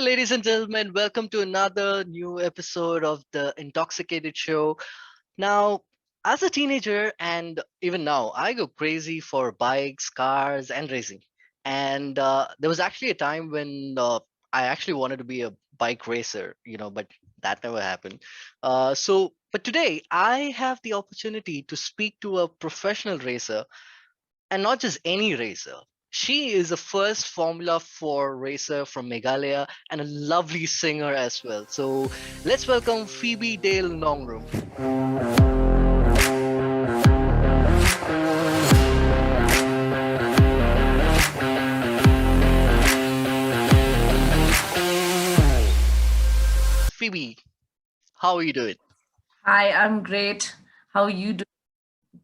ladies and gentlemen. Welcome to another new episode of the Intoxicated Show. Now, as a teenager, and even now, I go crazy for bikes, cars, and racing. And there was actually a time when I actually wanted to be a bike racer, but that never happened. But today, I have the opportunity to speak to a professional racer, and not just any racer. She is the first Formula 4 racer from Meghalaya and a lovely singer as well. So let's welcome Phoebe Dale Nongrum. Phoebe, how are you doing? Hi, I'm great. How are you doing?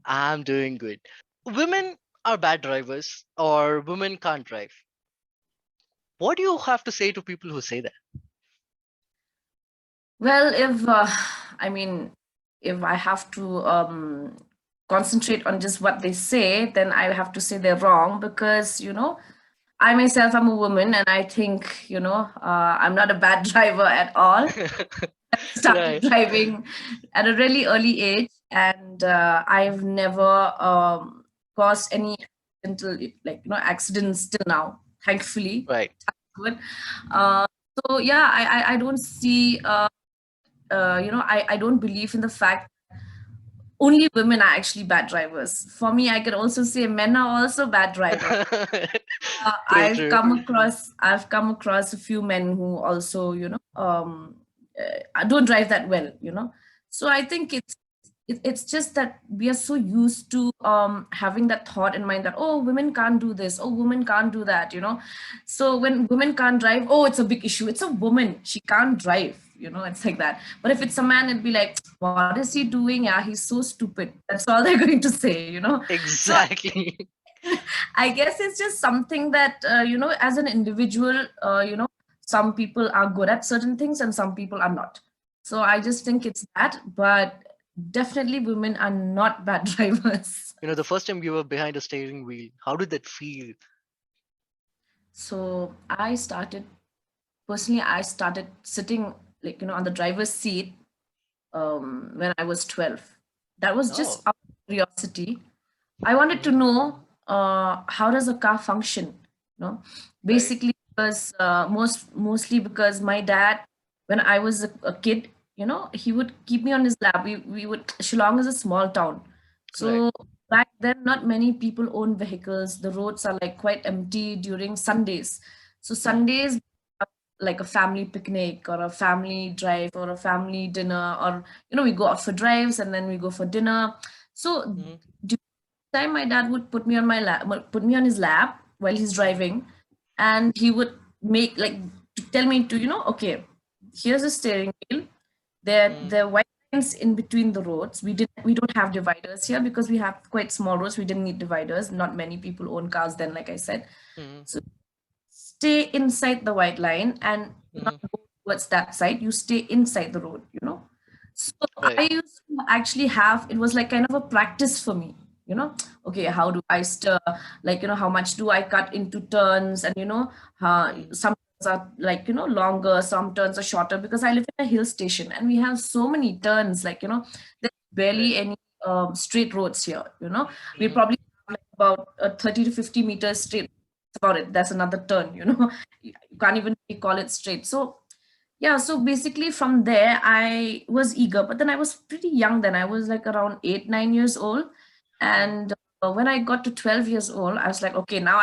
I'm doing good. Women are bad drivers, or women can't drive. What do you have to say to people who say that? Well, I mean, if I have to concentrate on just what they say, then I have to say they're wrong because, I myself am a woman and I think, I'm not a bad driver at all. Started Right. driving at a really early age, and I've never caused any accidents till now, thankfully. Right. Good. Uh, so yeah, I don't see I don't believe in the fact only women are actually bad drivers. For me, I could also say men are also bad drivers. True, true. I've come across a few men who also don't drive that well. So I think it's just that we are so used to having that thought in mind that, oh, women can't do this, oh, women can't do that. So when women can't drive, oh, it's a big issue, it's a woman, she can't drive. It's like that. But if it's a man, it'd be like, what is he doing? Yeah, he's so stupid. That's all they're going to say. So Exactly. I guess it's just something that, as an individual, some people are good at certain things and some people are not. So I just think it's that, but definitely women are not bad drivers. The first time you were behind a steering wheel, how did that feel? So personally, I started sitting on the driver's seat when I was 12. That was just Oh. out of curiosity. I wanted to Mhm. know how does a car function. Right. Basically, because mostly because my dad, when I was a kid, he would keep me on his lap. We would Shillong is a small town, Right. so back then not many people own vehicles. The roads are like quite empty during Sundays. So Mhm. Sundays like a family picnic or a family drive or a family dinner, or we go out for drives and then we go for dinner. So Mhm. during the time my dad would put me on his lap while he's Mhm. driving, and he would make like to tell me to, okay, here's a steering wheel, Mhm. there are white lines in between the roads. We don't have dividers here because we have quite small roads. We didn't need dividers. Not many people own cars then, like I said. Mhm. So stay inside the white line and not Mhm. go towards that side. You stay inside the road. So Right. I used to actually have, it was like kind of a practice for me, okay, how do I steer? Like, how much do I cut into turns? And, Mhm. some turns are like, longer, some turns are shorter because I live in a hill station and we have so many turns, like, there's Right. barely any straight roads here, we Mhm. probably have like about 30 to 50 meters straight. That's about it. That's another turn, you can't even call it straight. So yeah, so basically from there I was eager, but then I was pretty young then. I was like around 8, 9 years old. Mhm. And when I got to 12 years old, I was like, okay, now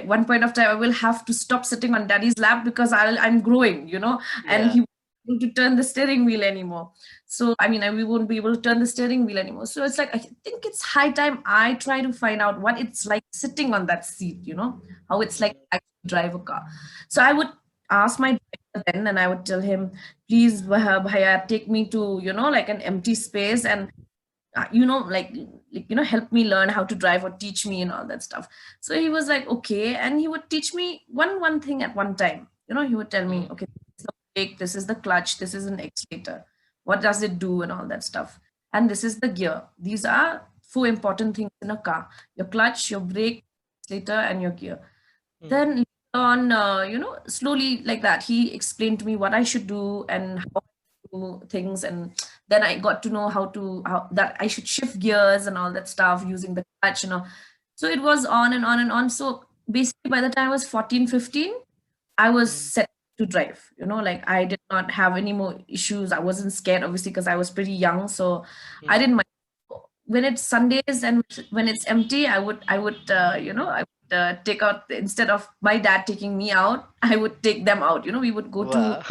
one point of time I will have to stop sitting on daddy's lap because I'm growing, and Yeah. he won't be able to turn the steering wheel anymore. So, I mean, we won't be able to turn the steering wheel anymore. So it's like, I think it's high time I try to find out what it's like sitting on that seat, how it's like to Mhm. actually drive a car. So I would ask my driver then and I would tell him, please, bhaiya, take me to, like an empty space and, help me learn how to drive or teach me and all that stuff. So he was like, okay. And he would teach me one thing at one time. He would tell me, Mhm. okay, this is the brake, this is the clutch, this is an accelerator. What does it do and all that stuff? And this is the gear. These are four important things in a car: your clutch, your brake, accelerator, and your gear. Mhm. Then on, slowly like that. He explained to me what I should do and how I do things, and then I got to know how that I should shift gears and all that stuff using the clutch, So it was on and on and on. So basically, by the time I was 14, 15, I was Mm, set to drive. Like I did not have any more issues. I wasn't scared, obviously, because I was pretty young, so I mm, didn't mind. When it's Sundays and when it's empty, I would take out, instead of my dad taking me out, I would take them out. We would go to wow.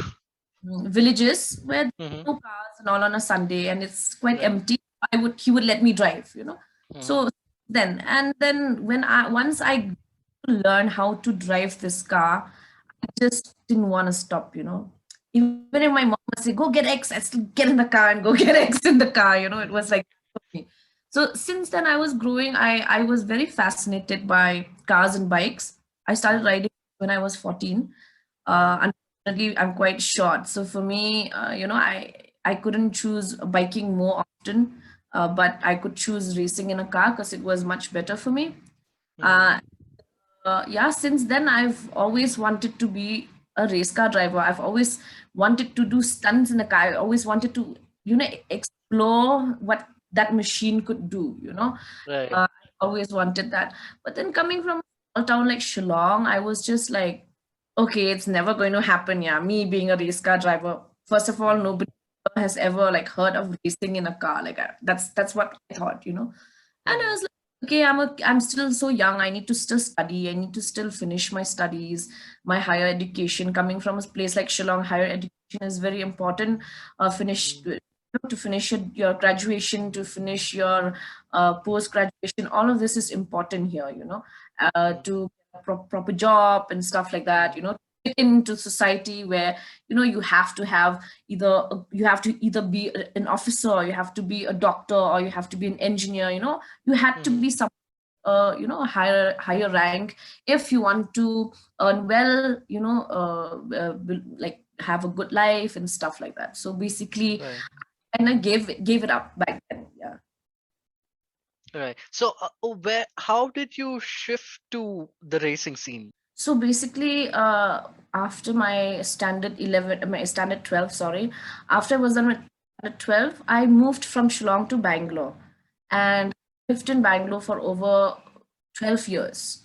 villages where there Hmm. are no cars and all on a Sunday, and it's quite Right. empty. He would let me drive. Hmm. So then when I once I learn how to drive this car, I just didn't want to stop. Even if my mom would say, "Go get X," I still get in the car and go get X in the car. It was like for me. So since then I was growing, I was very fascinated by cars and bikes. I started Hmm. riding when I was 14. Hmm. Unfortunately, I'm quite short, so for me, I couldn't choose biking more often, but I could choose racing in a car because it was much better for me. Hmm. Uh, yeah, since then I've always wanted to be a race car driver. I've always wanted to do stunts in a car. I always wanted to, explore what that machine could do. Right. I always wanted that. But then coming from a small town like Shillong, I was just like, okay, it's never going to happen. Yeah, me being a race car driver. First of all, Hmm. nobody has ever like heard of racing in a car. Like that's what I thought. And I Hmm. was like, okay, I'm still so young. I need to still study. I need to still finish my studies, my higher education. Coming from a place like Shillong, higher education is very important. Hmm. To finish your graduation, to finish your post graduation. All of this is important here. Hmm. To get a proper job and stuff like that. Hmm. Fit into society where you have to have you have to either be an officer, or you have to be a doctor, or you have to be an engineer. You had to Hmm. be some a higher rank if you want to earn well, like have a good life and stuff like that. So basically, Right. and I gave it up back then. Yeah. Right. So, how did you shift to the racing scene? So basically, after my standard 12, sorry, after I was done with standard 12, I moved from Shillong to Bangalore, and lived in Bangalore for over 12 years.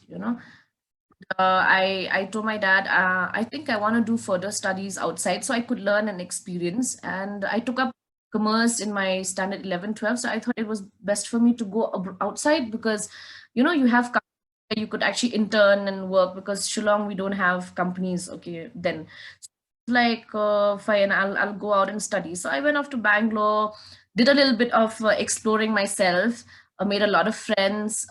I told my dad, I think I want to do further studies outside so I could learn and experience. And I took up commerce in my standard 11, 12. So I thought it was best for me to go outside because, you have you could actually intern and work, because Shillong we don't have companies. Okay, then like fine, I'll go out and study. So I went off to Bangalore, did a little bit of exploring myself, made a lot of friends.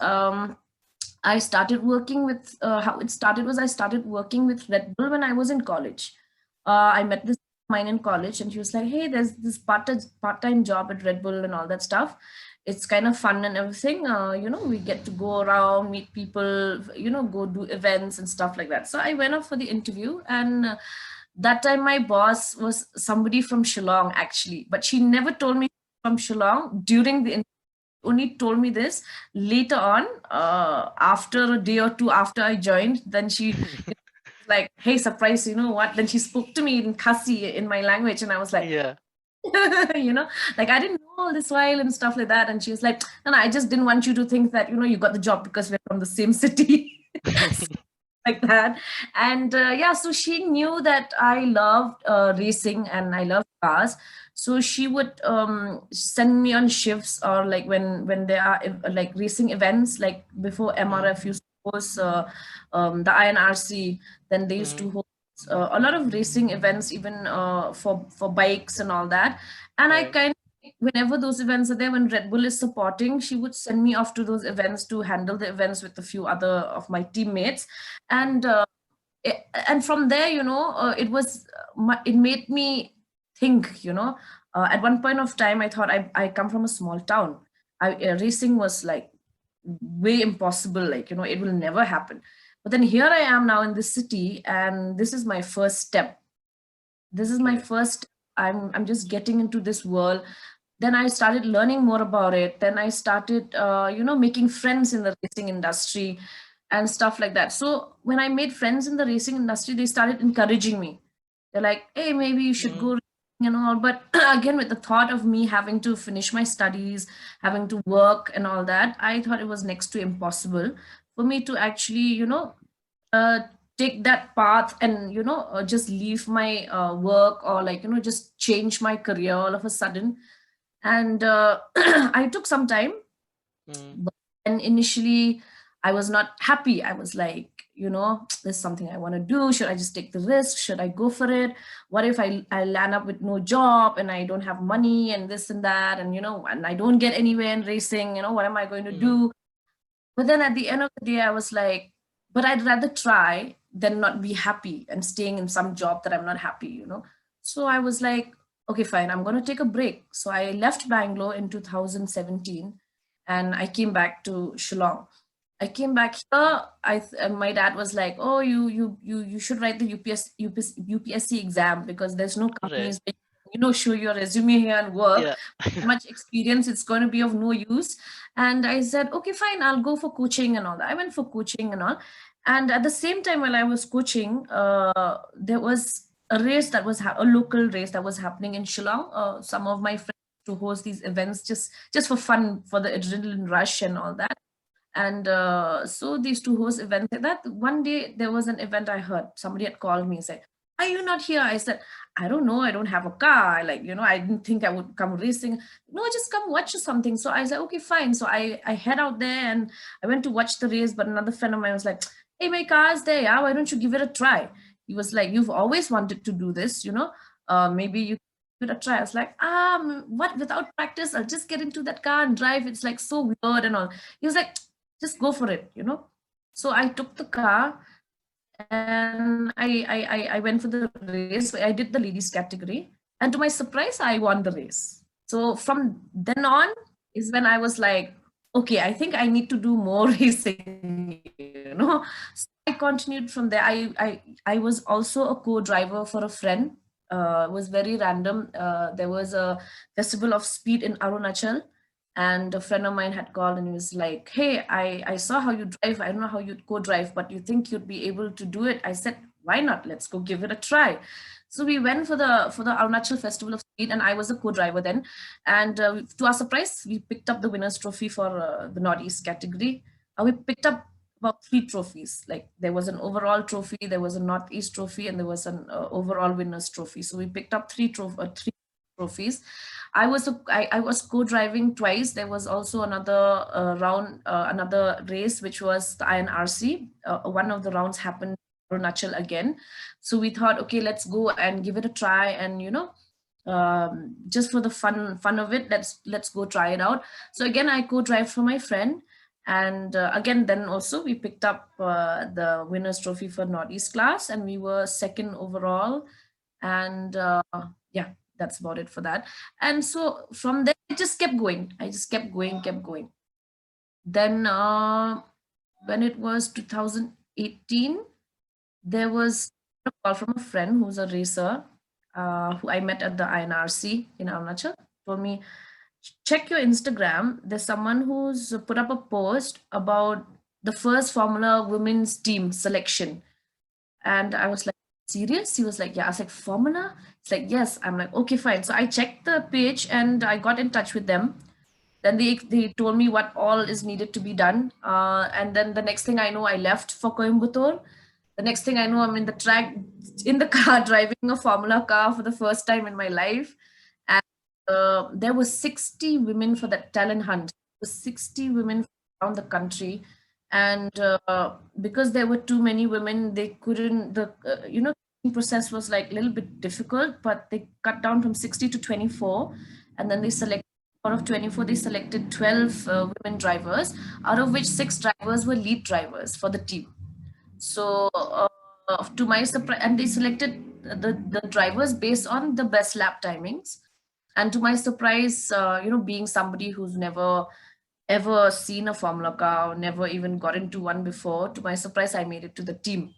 I started working with how it started was I started working with Red Bull when I was in college. I met this mine in college, and she was like, "Hey, there's this part-time job at Red Bull and all that stuff. It's kind of fun and everything. We get to go around, meet people, go do events and stuff like that." So I went off for the interview, and that time my boss was somebody from Shillong actually, but she never told me from Shillong during the only told me this later on, after a day or two after I joined. Then she like, "Hey, surprise, you know what?" Then she spoke to me in Khasi, in my language, and I was like, Yeah. you know, like I didn't know all this while and stuff like that. And she was like, "No, no, I just didn't want you to think that, you got the job because we're from the same city." Like that. And yeah, so she knew that I loved racing and I loved cars. So she would send me on shifts, or like when there are like racing events, like before Mhm. MRF used to host the INRC. Then they used Mhm. to host a lot of racing events, even for bikes and all that. And I Right. kind of, whenever those events are there, when Red Bull is supporting, she would send me off to those events to handle the events with a few other of my teammates. And Mhm. and from there, it made me think. At one point of time, I thought I come from a small town. Racing was like way impossible, like, it will never happen. But then here I am now in this city, and this is my first step. This is my Right. first. I'm just getting into this world. Then I started learning more about it. Then I started making friends in the racing industry. and stuff like that. So when I made friends in the racing industry, they started encouraging me. They're like, hey, maybe you should Mm, go racing and all. But again, with the thought of me having to finish my studies, having to work and all that, I thought it was next to impossible for me to actually, uh, take that path and, just leave my work, or like, just change my career all of a sudden. And I took some time, mm, but and initially I was not happy. I was like, there's something I want to do. Should I just take the risk? Should I go for it? What if I land up with no job and I don't have money and this and that, and and I don't get anywhere in racing, what am I going to mm, do? But then at the end of the day, I was like, but I'd rather try than not be happy and staying in some job that I'm not happy. So I was like, okay, fine, I'm going to take a break. So I left Bangalore in 2017 and I came back to Shillong. I came back here. My dad was like, "Oh, you should write the UPSC exam, because there's no right. companies where show your resume here and work. Yeah. Much experience, it's going to be of no use." And I said, "Okay, fine, I'll go for coaching and all that." I went for coaching and all, and at the same time while I was coaching, there was a race that was a local race that was happening in Shillong. Some of my friends to host these events just for fun, for the adrenaline rush and all that. And so these two host events. That one day there was an event, I heard somebody had called me and said, "Are you not here?" I said, "I don't know. I don't have a car. Like, I didn't think I would come racing." "No, just come watch or something." So I said, "Okay, fine." So I head out there and I went to watch the race. But another friend of mine was like, "Hey, my car's there. Yeah, why don't you give it a try?" He was like, "You've always wanted to do this. Maybe you give it a try." I was like, what? Without practice, I'll just get into that car and drive. It's like so weird and all. He was like, just go for it. So I took the car and I went for the race. I did the ladies category, and to my surprise, I won the race. So from then on is when I was like, okay, I think I need to do more racing. So I continued from there. I was also a co-driver for a friend. It was very random. There was a festival of speed in Arunachal, and a friend of mine had called and he was like, "Hey, I saw how you drive. I don't know how you'd go drive, but you think you'd be able to do it?" I said, "Why not? Let's go give it a try." So we went for the Arunachal Festival of Speed, and I was a co-driver then. And to our surprise, we picked up the winners trophy for the Northeast category. We picked up about three trophies. Like, there was an overall trophy, there was a Northeast trophy, and there was an overall winners trophy. So we picked up three trophies. I was co-driving twice. There was also another another race, which was the INRC. One of the rounds happened in Arunachal again. So we thought, okay, let's go and give it a try, and just for the fun of it, let's go try it out. So again, I co-drive for my friend, and again, then also we picked up the winners trophy for Northeast class, and we were second overall. And yeah, that's about it for that. And so from there, I just kept going. I just kept going. Then when it was 2018, there was a call from a friend who's a racer, who I met at the INRC in Arunachal. Told me, check your Instagram. There's someone who's put up a post about the first Formula women's team selection. And I was like, serious? He was like, yeah. I was like, Formula? It's like, yes. I'm like, okay, fine. So I checked the page and I got in touch with them. Then they told me what all is needed to be done. And then the next thing I know, I left for Coimbatore. The next thing I know, I'm in the track, in the car, driving a Formula car for the first time in my life. And there were 60 women for that talent hunt. There were 60 women around the country. And because there were too many women, they couldn't, the process was like a little bit difficult, but they cut down from 60 to 24. And then they selected, out of 24, they selected 12 women drivers, out of which 6 drivers were lead drivers for the team. So, to my surprise, and they selected the drivers based on the best lap timings. And to my surprise, being somebody who's never ever seen a Formula car, or never even got into one before, to my surprise, I made it to the team.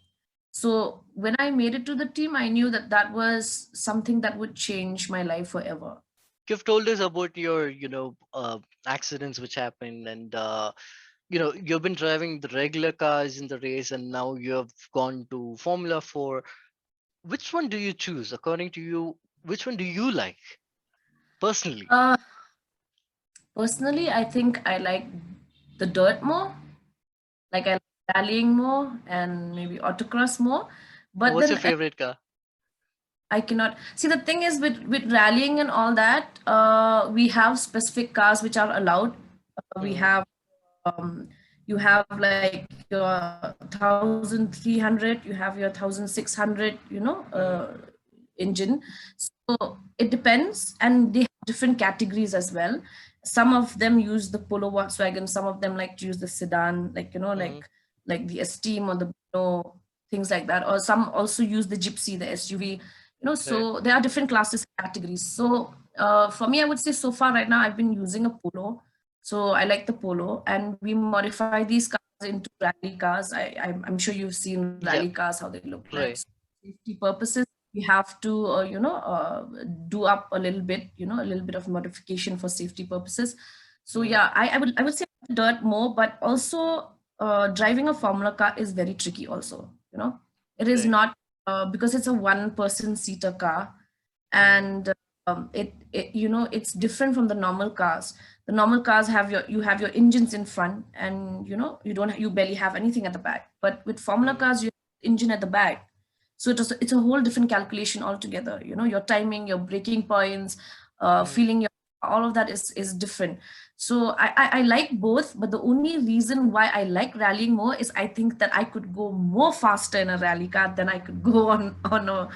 So when I made it to the team, I knew that that was something that would change my life forever. You've told us about your, accidents which happened, and you've been driving the regular cars in the race, and now you have gone to Formula 4. Which one do you choose, according to you? Which one do you like personally? Uh, Personally, I think I like the dirt more. Like I like rallying more and maybe autocross more. But What's your then favorite car? I cannot see. The thing is with rallying and all that, we have specific cars which are allowed. We Mm, have you have like your 1300, you have your 1600, mm, engine. So it depends, and they have different categories as well. Some of them use the Polo Volkswagen, some of them like to use the sedan, like mm, like the Esteem or the things like that, or some also use the Gypsy, the SUV. right. So there are different classes categories. So for me, I would say so far right now I've been using a Polo. So I like the Polo, and we modify these cars into rally cars. I'm sure you've seen rally Yeah, cars, how they look like. So right. safety purposes, we have to, do up a little bit, a little bit of modification for safety purposes. So Mm, yeah, I would say dirt more, but also driving a Formula car is very tricky. Also, it is right. not because it's a one-person seater car, Mm, and it's different from the normal cars. The normal cars have your engines in front, and you barely have anything at the back. But with Formula mm, cars, you have engine at the back, so it's a whole different calculation altogether. Your timing, your braking points, mm, feeling your, all of that is different. So I like both, but the only reason why I like rallying more is I think that I could go more faster in a rally car than I could go on a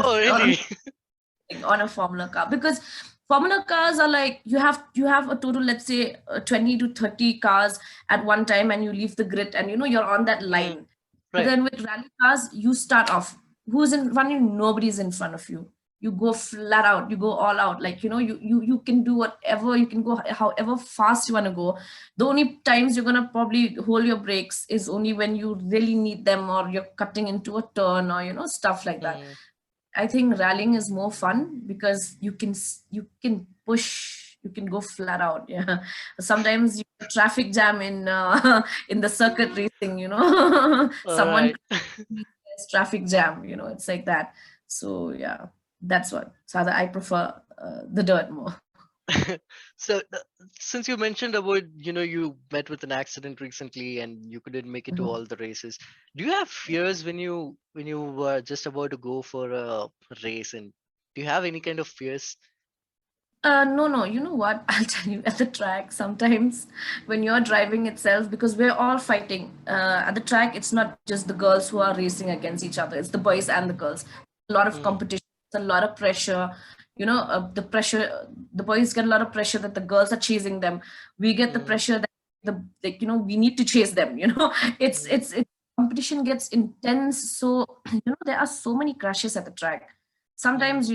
oh, on really? on a Formula car, because Formula cars are like you have a total, let's say, 20 to 30 cars at one time, and you leave the grid, and you're on that Mm, line. But right. then with rally cars, you start off, who's in front of you? Nobody's in front of you. You go flat out, you go all out, like you can do whatever, you can go however fast you want to go. The only times you're going to probably hold your brakes is only when you really need them, or you're cutting into a turn, or stuff like that. Mm, I think rallying is more fun because you can push, you can go flat out. Yeah, sometimes you get traffic jam in in the circuit racing. all Someone right. there's traffic jam. It's like that. So yeah, that's what. So I prefer the dirt more. So, since you mentioned about, you met with an accident recently and you couldn't make it to Mhm. all the races, do you have fears when you were just about to go for a race? And do you have any kind of fears? No, no. You know what? I'll tell you. At the track, sometimes when you're driving itself, because we're all fighting at the track, it's not just the girls who are racing against each other. It's the boys and the girls. A lot of Mm, competition. It's a lot of pressure. The pressure. The boys get a lot of pressure that the girls are chasing them. We get the mm, pressure that we need to chase them. mm, It's competition gets intense. So there are so many crashes at the track. mm, Sometimes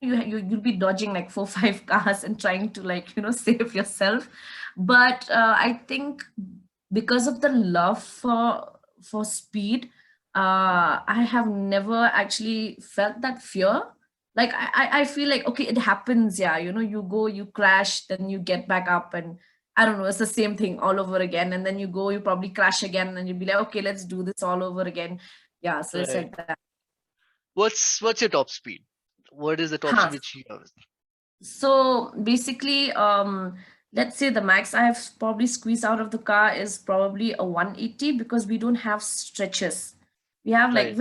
you'll be dodging like 4 5 cars and trying to, like, save yourself. But I think because of the love for speed, I have never actually felt that fear. Like I feel like, okay, it happens. Yeah, you go, you crash, then you get back up, and I don't know, it's the same thing all over again. And then you go, you probably crash again, and you'll be like, okay, let's do this all over again. Yeah, so it's right. like that. What's your top speed? What is the top Huh. speed which you have? So basically, let's say the max I have probably squeezed out of the car is probably a 180, because we don't have stretches. We have Right.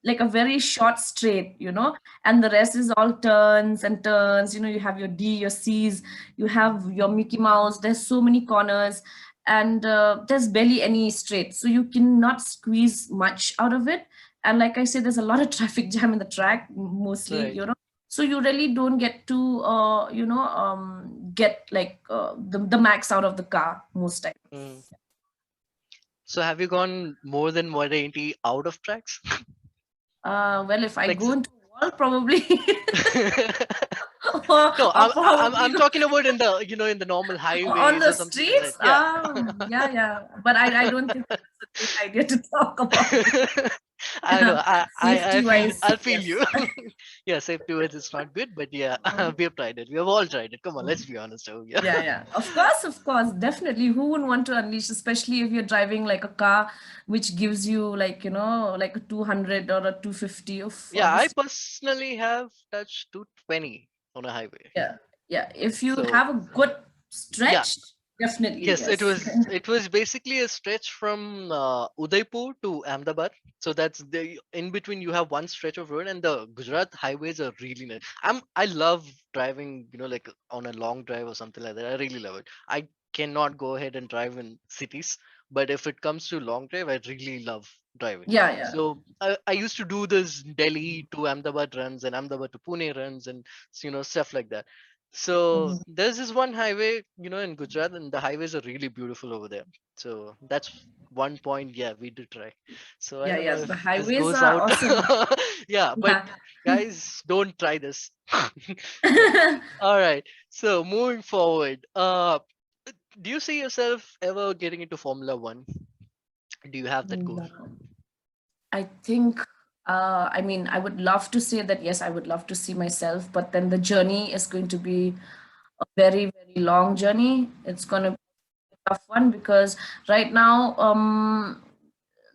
like a very short straight, and the rest is all turns and turns. You have your D, your C's, you have your Mickey Mouse. There's so many corners, and there's barely any straight. So you cannot squeeze much out of it. And like I said, there's a lot of traffic jam in the track, mostly, Right. so you really don't get to get like the max out of the car most Mm. times. So have you gone more than 180 out of tracks? Well, if I Like, go into a wall, probably. no, Or I'm probably talking about in the normal on highways the or something like that. streets. Yeah. Yeah, yeah, but I don't think that's a great idea to talk about. I know. I Safety feel. wise, I'll feel yes. you. Yeah, safety wise, it's not good, but yeah, Mm, we have tried it. We have all tried it. Come on, let's mm. be honest. Oh yeah. Yeah, yeah. Of course, definitely. Who wouldn't want to unleash, especially if you're driving like a car which gives you like, like a 200 or a 250 of Yeah, I obviously. personally have touched 220 on a highway. Yeah, yeah. If you So have a good yeah, stretch, definitely yes, it yes. was it was basically a stretch from Udaipur to Ahmedabad. So that's the in between you have one stretch of road, and the Gujarat highways are really nice. I love driving, like on a long drive or something like that. I really love it. I cannot go ahead and drive in cities, but if it comes to long drive, I really love driving. Yeah, yeah. So I used to do this Delhi to Ahmedabad runs and Ahmedabad to Pune runs and stuff like that. So Mhm. there's this one highway, in Gujarat, and the highways are really beautiful over there. So that's one point. Yeah, we did try. So I Yeah, don't know yes. The if this highways goes are out. awesome. Yeah, but Yeah. guys, don't try this. Yeah. All right. So moving forward, do you see yourself ever getting into Formula One? Do you have that goal? No. I think, I mean, I would love to say that, yes, I would love to see myself, but then the journey is going to be a very, very long journey. It's going to be a tough one because right now,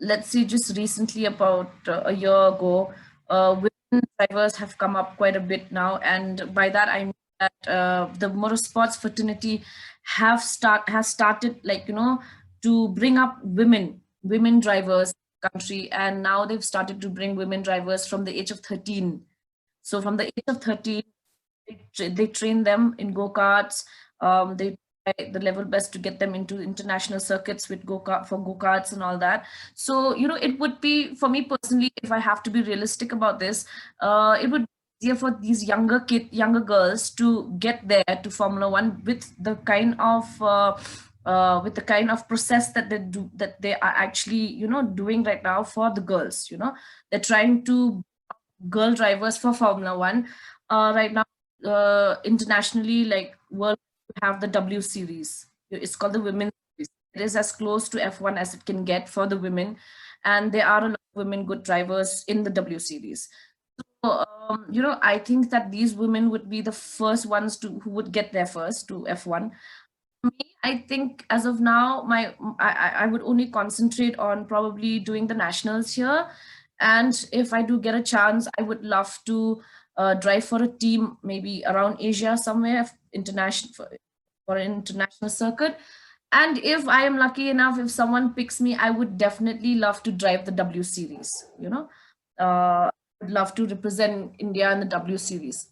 let's see, just recently, about a year ago, women drivers have come up quite a bit now. And by that, I mean that the motorsports fraternity has started, like, to bring up women drivers in the country, and now they've started to bring women drivers from the age of 13. So from the age of 13, they train them in go-karts. They try the level best to get them into international circuits with go-karts and all that. So, it would be, for me personally, if I have to be realistic about this, it would be easier for these younger girls to get there to Formula One with the kind of process that they are actually, doing right now for the girls. They're trying to girl drivers for Formula One. Right now, internationally, like world, we have the W Series. It's called the Women's Series. It is as close to F1 as it can get for the women, and there are a lot of women good drivers in the W Series. So, I think that these women would be the first ones who would get there first to F1. Me, I think as of now, I would only concentrate on probably doing the nationals here, and if I do get a chance, I would love to drive for a team maybe around Asia somewhere, international for an international circuit. And if I am lucky enough, if someone picks me, I would definitely love to drive the W Series. Would love to represent India in the W Series.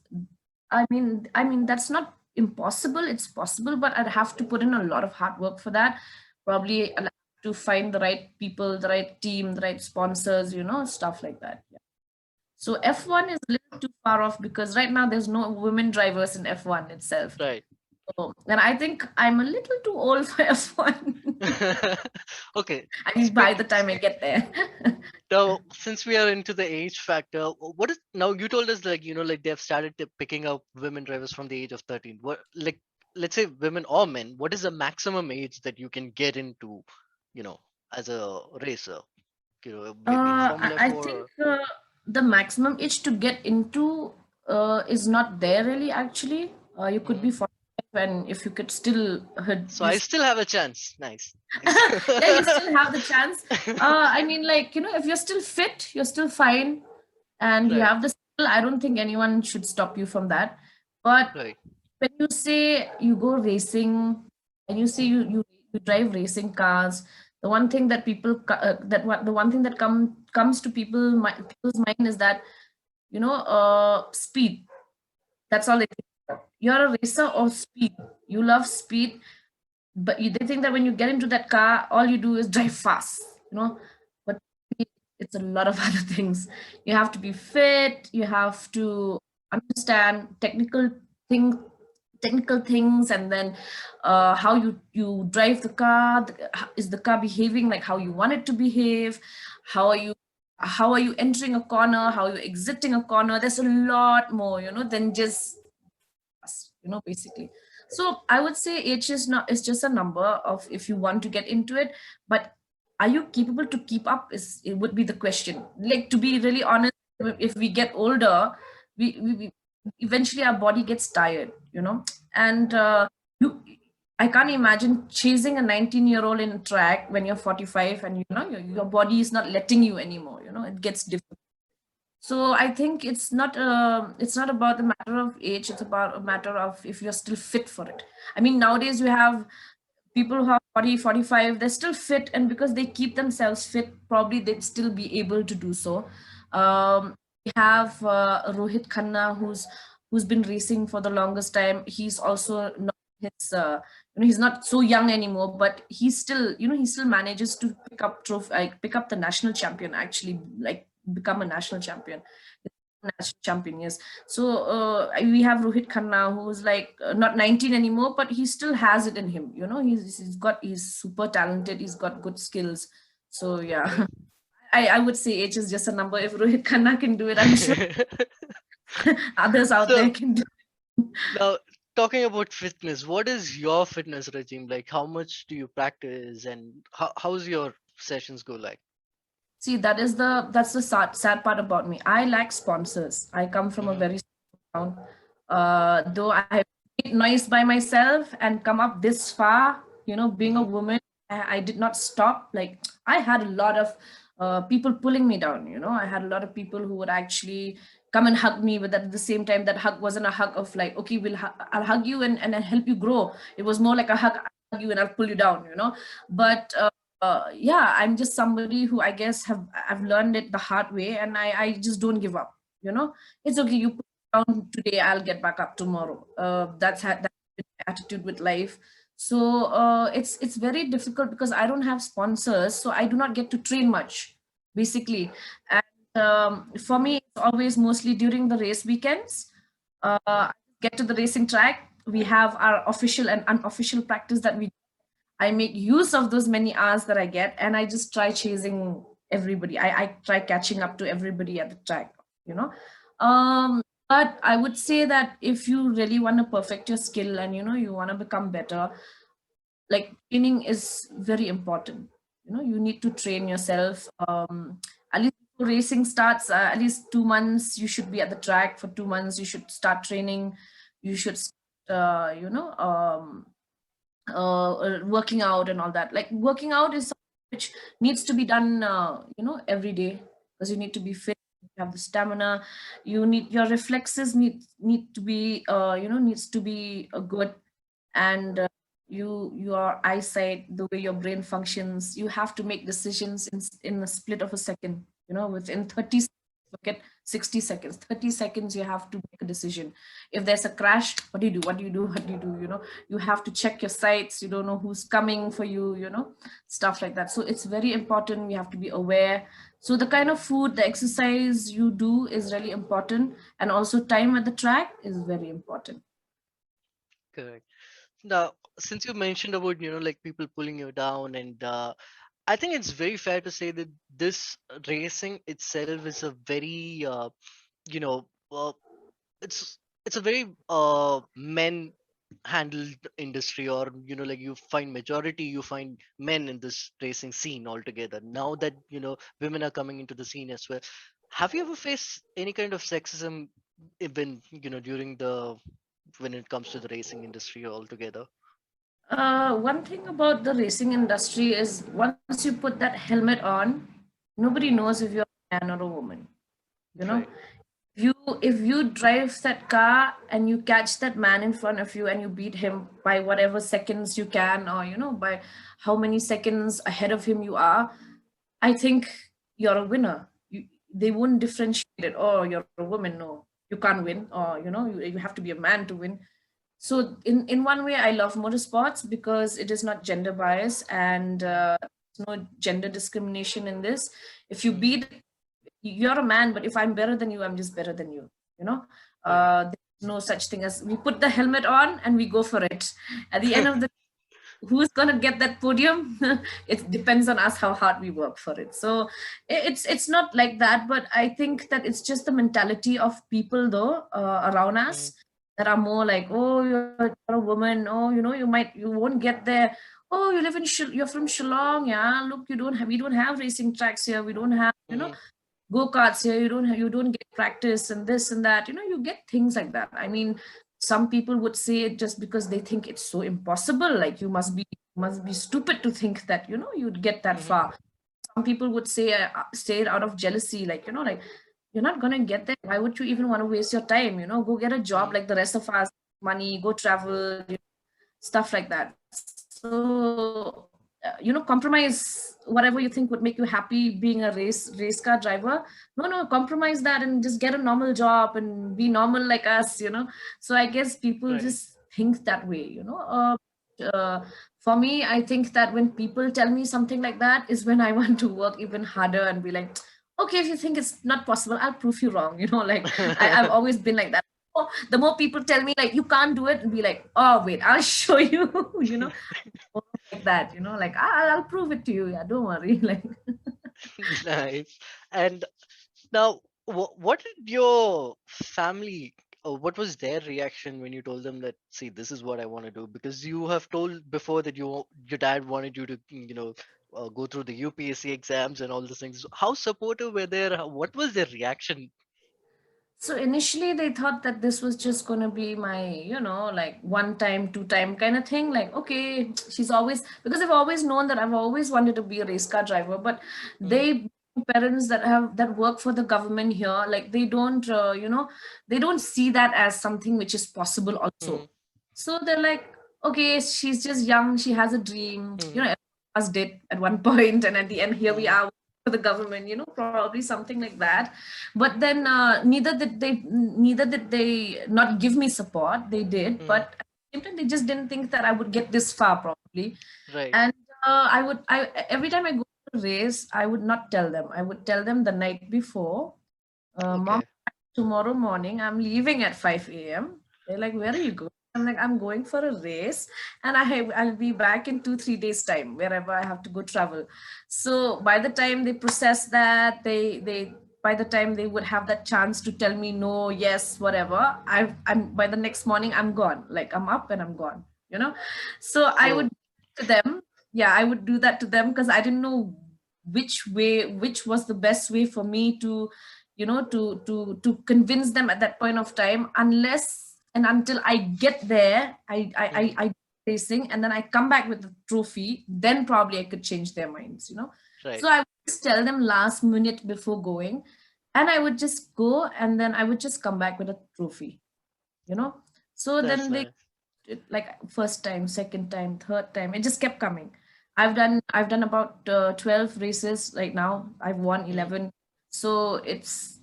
I mean that's not impossible. It's possible, but I'd have to put in a lot of hard work for that. Probably I'll have to find the right people, the right team, the right sponsors, stuff like that. Yeah. So F1 is a little too far off because right now there's no women drivers in F1 itself. Right. So, and I think I'm a little too old for F1. Okay. I mean, by Speak. the time I get there. Now, since we are into the age factor, what is now you told us like like they've started picking up women drivers from the age of 13. What like let's say women or men, what is the maximum age that you can get into, you know, as a racer? Maybe in Formula I 4 think or the maximum age to get into is not there really. Actually, you could Mhm. be 45, and if you could still, So I still have a chance. Nice. Nice. yeah, you still have the chance. I mean, like, if you're still fit, you're still fine, and you Right, have the skill. I don't think anyone should stop you from that. But right. when you say you go racing and you say you drive racing cars, the one thing that the one thing that comes to people's mind is that, speed. That's all they think about. You're a racer or speed. You love speed, but they think that when you get into that car, all you do is drive fast, but it's a lot of other things. You have to be fit, you have to understand things technical things, and then how you drive the car. Is the car behaving like how you want it to behave? How are you entering a corner? How are you exiting a corner? There's a lot more, than just us, basically. So I would say age is just a number of if you want to get into it. But are you capable to keep up? It would be the question. Like, to be really honest, if we get older, we eventually our body gets tired, and you. I can't imagine chasing a 19-year-old in track when you're 45 and your body is not letting you anymore. It gets difficult. So I think it's not about the matter of age. It's about a matter of if you're still fit for it. I mean, nowadays we have people who are 40, 45, they're still fit, and because they keep themselves fit, probably they'd still be able to do so. We have Rohit Khanna, who's been racing for the longest time. He's also not his he's not so young anymore, but he still manages to pick up the national champion, actually, like become a national champion. National champion, yes. So we have Rohit Khanna, who's like not 19 anymore, but he still has it in him. He's super talented. He's got good skills. So yeah, I would say age is just a number. If Rohit Khanna can do it, I'm sure others out there So can do it. now, talking about fitness, what is your fitness regime like? How much do you practice, and how's your sessions go like? See, that's the sad part about me. I lack sponsors. I come from a Hmm. very small town. Though I have made noise by myself and come up this far, being a Hmm. woman, I did not stop. Like, I had a lot of people pulling me down. I had a lot of people who would actually come and hug me, but at the same time, that hug wasn't a hug of like, okay, I'll hug you and help you grow. It was more like a hug, I'll hug you and I'll pull you down. But yeah, I'm just somebody who, I guess, I've learned it the hard way, and I just don't give up. It's okay. You put me down today, I'll get back up tomorrow. That's my attitude with life. So it's very difficult because I don't have sponsors, so I do not get to train much, basically. And for me, it's always mostly during the race weekends. I get to the racing track. We have our official and unofficial practice that I make use of those many hours that I get, and I just try chasing everybody. I try catching up to everybody at the track, you know. But I would say that if you really want to perfect your skill and you want to become better, like, training is very important. You need to train yourself. At least before racing starts, at least 2 months you should be at the track. For 2 months you should start training. You should working out and all that. Like, working out is something which needs to be done every day, because you need to be fit, you have the stamina, your reflexes need to be needs to be good. And your eyesight, the way your brain functions, you have to make decisions in a split of a second, within 30 seconds. Forget 60 seconds, 30 seconds, you have to make a decision. If there's a crash, what do you do, you have to check your sights. You don't know who's coming for you, stuff like that. So it's very important. You have to be aware. So the kind of food, the exercise you do is really important, and also time at the track is very important. Correct. Now, since you mentioned about like people pulling you down, and I think it's very fair to say that this racing itself is a very you know uh, it's it's a very men handled industry, or like you find majority, you find men in this racing scene altogether. Now that women are coming into the scene as well, have you ever faced any kind of sexism even during the when it comes to the racing industry altogether? One thing about the racing industry is, once you put that helmet on, nobody knows if you're a man or a woman. You know, Right. if you drive that car and you catch that man in front of you and you beat him by whatever seconds you can, or by how many seconds ahead of him you are, I think you're a winner. They won't differentiate it. Oh, you're a woman. No, you can't win. Or you have to be a man to win. So in one way, I love motorsports because it is not gender bias, and there's no gender discrimination in this. If you Hmm. beat, you're a man, but if I'm better than you, I'm just better than you. You know, Right. there's no such thing as we put the helmet on and we go for it. At the end of the, who's gonna get that podium? It depends on us how hard we work for it. So it's not like that, but I think that it's just the mentality of people, though, around Mhm. us, that are more like, oh, you're a woman, oh, you won't get there. Oh, you live in you're from Shillong, yeah. Look, we don't have racing tracks here. We don't have, Mm-hmm. go-karts here. You don't get practice and this and that. You get things like that. I mean, some people would say it just because they think it's so impossible. Like, you must be stupid to think that, you'd get that Mm-hmm. far. Some people would say it out of jealousy, like, you're not gonna get there. Why would you even want to waste your time? Go get a job Mm-hmm. like the rest of us, money, go travel, stuff like that. So compromise whatever you think would make you happy being a race car driver. No, compromise that and just get a normal job and be normal like us. So I guess people Right. just think that way. uh, for me, I think that when people tell me something like that is when I want to work even harder and be like, okay, if you think it's not possible, I'll prove you wrong. Like, I've always been like that. The more people tell me like you can't do it, and be like, oh wait, I'll show you. More like that. Like, I'll prove it to you. Yeah, don't worry. Like, Nice. And now, what did your family, what was their reaction when you told them that, see, this is what I want to do? Because you have told before that your dad wanted you to, go through the UPSC exams and all those things. How supportive were they? What was their reaction? so initially they thought that this was just going to be my, like one time, two time kind of thing. Like, okay, she's always, because I've always known that I've always wanted to be a race car driver, but Mm-hmm. they, parents that work for the government here, like they don't see that as something which is possible Mm-hmm. also. So they're like, okay, she's just young, she has a dream, Mm-hmm. everyone of us did at one point, and at the end, here we Mm-hmm. are for the government, probably something like that. But then neither did they not give me support. They did, Mm-hmm. but at the same time, they just didn't think that I would get this far probably. Right. And I every time I go to a race, I would not tell them. I would tell them the night before, mom, Okay. tomorrow morning I'm leaving at 5 a.m. They're like, where are you going? I'm like, I'm going for a race, and I'll be back in 2-3 days time wherever I have to go travel. So by the time they process that, they by the time they would have that chance to tell me no, yes, whatever, I'm by the next morning I'm gone. Like, I'm up and I'm gone. So I would So, to them, yeah, I would do that to them because I didn't know which was the best way for me to to convince them at that point of time, unless and until I get there, mm-hmm. I racing, and then I come back with the trophy, then probably I could change their minds. Right. So I would just tell them last minute before going, and I would just go, and then I would just come back with a trophy you know so That's then they, nice. like, first time, second time, third time, it just kept coming. I've done about 12 races right now. I've won Mm-hmm. 11. So it's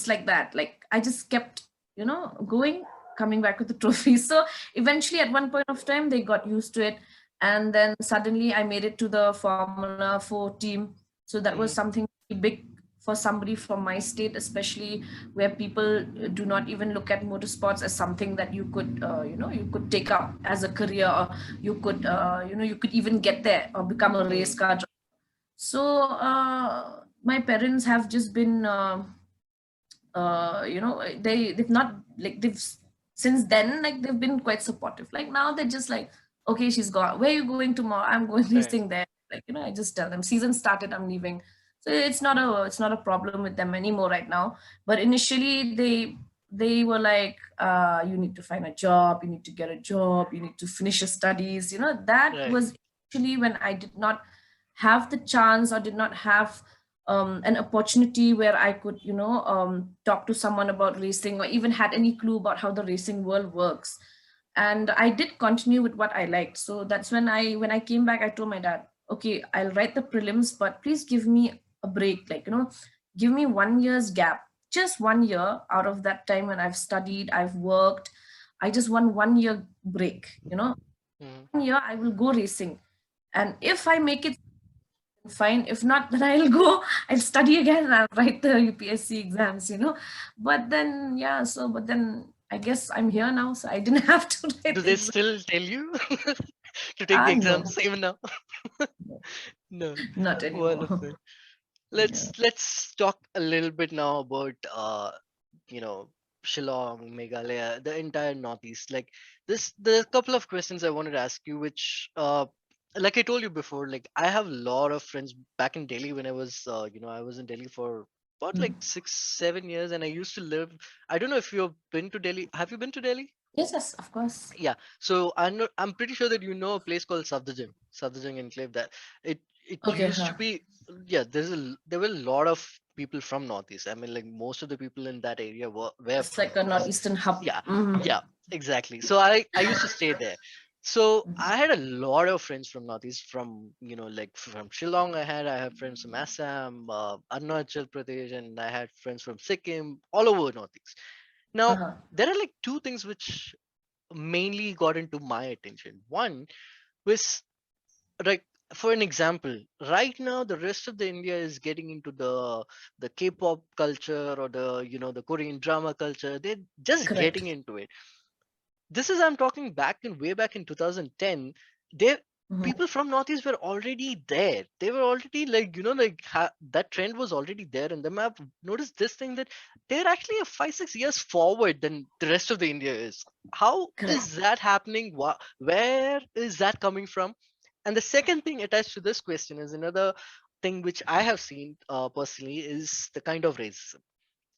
like that. Like, I just kept going, coming back with the trophy. So eventually at one point of time they got used to it, and then suddenly I made it to the Formula 4 team. So that was Mm-hmm. something big for somebody from my state, especially where people do not even look at motorsports as something that you could take up as a career, or you could even get there or become a race Mm-hmm. car driver. So my parents have just been they've not, like, since then, like, they've been quite supportive. Like, now they're just like, okay, she's gone, where are you going tomorrow? I'm going Right. racing there. Like, I just tell them season started, I'm leaving. So it's not a problem with them anymore right now. But initially they were like, you need to find a job, you need to get a job, you need to finish your studies. That Right. was actually when I did not have the chance, or did not have an opportunity where I could, talk to someone about racing, or even had any clue about how the racing world works. And I did continue with what I liked. So that's when I came back, I told my dad, okay, I'll write the prelims, but please give me a break. Like, give me 1 year's gap, just 1 year out of that time when I've studied, I've worked. I just want 1 year break. Mm-hmm. 1 year I will go racing. And if I make it, fine. If not, then I'll go and study again and I'll write the UPSC exams. But then, yeah, but then I guess I'm here now, so I didn't have to Do write the they exam. still tell you to take the No, exams even now? No. not Wonderful. anymore. Let's Yeah. let's talk a little bit now about you know Shillong, Meghalaya, the entire Northeast. Like this, there are a couple of questions I wanted to ask you, which, like I told you before, like I have a lot of friends back in Delhi when I was, I was in Delhi for about like 6, 7 years, and I used to live. I don't know if you've been to Delhi. Have you been to Delhi? Yes, yes, of course. Yeah. So I'm pretty sure that you know a place called Safdarjung Enclave. That it Okay, used to huh. be. Yeah. There were a lot of people from Northeast. I mean, like most of the people in that area were It's from like a Northeast. northeastern hub. Yeah, Mhm. yeah, exactly. So I used to stay there. So I had a lot of friends from Northeast, from like from Shillong. I have friends from Assam, Arunachal Pradesh, and I had friends from Sikkim, all over Northeast. Now Uh-huh. there are like two things which mainly got into my attention. One was, like, for an example, right now the rest of the India is getting into the K-pop culture, or the Korean drama culture. They're just Correct. getting into it. This is, I'm talking back in way back in 2010. They Mhm. People from Northeast were already there. They were already, like, that trend was already there in them. I've noticed this thing, that they're actually a 5, 6 years forward than the rest of the India is. How Correct. is that happening? Where is that coming from? And the second thing attached to this question is another thing which I have seen personally, is the kind of racism.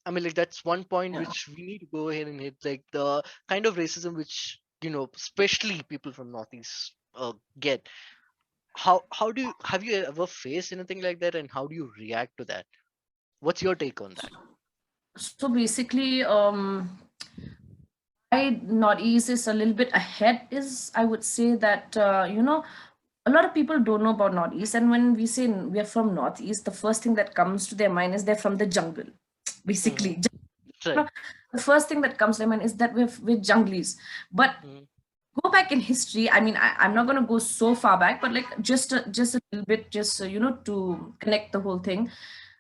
I mean, like, that's one point Yeah. which we need to go ahead and hit, like the kind of racism which, especially people from Northeast get. How do you have you ever faced anything like that, and how do you react to that? What's your take on that? So basically, I Northeast is a little bit ahead. Is I would say that a lot of people don't know about Northeast, and when we say we are from Northeast, the first thing that comes to their mind is they're from the jungle. Hmm. Basically, Right. the first thing that comes to their mind is that we're junglies. But Hmm. go back in history. I mean, I'm not going to go so far back, but like just a little bit, just to connect the whole thing.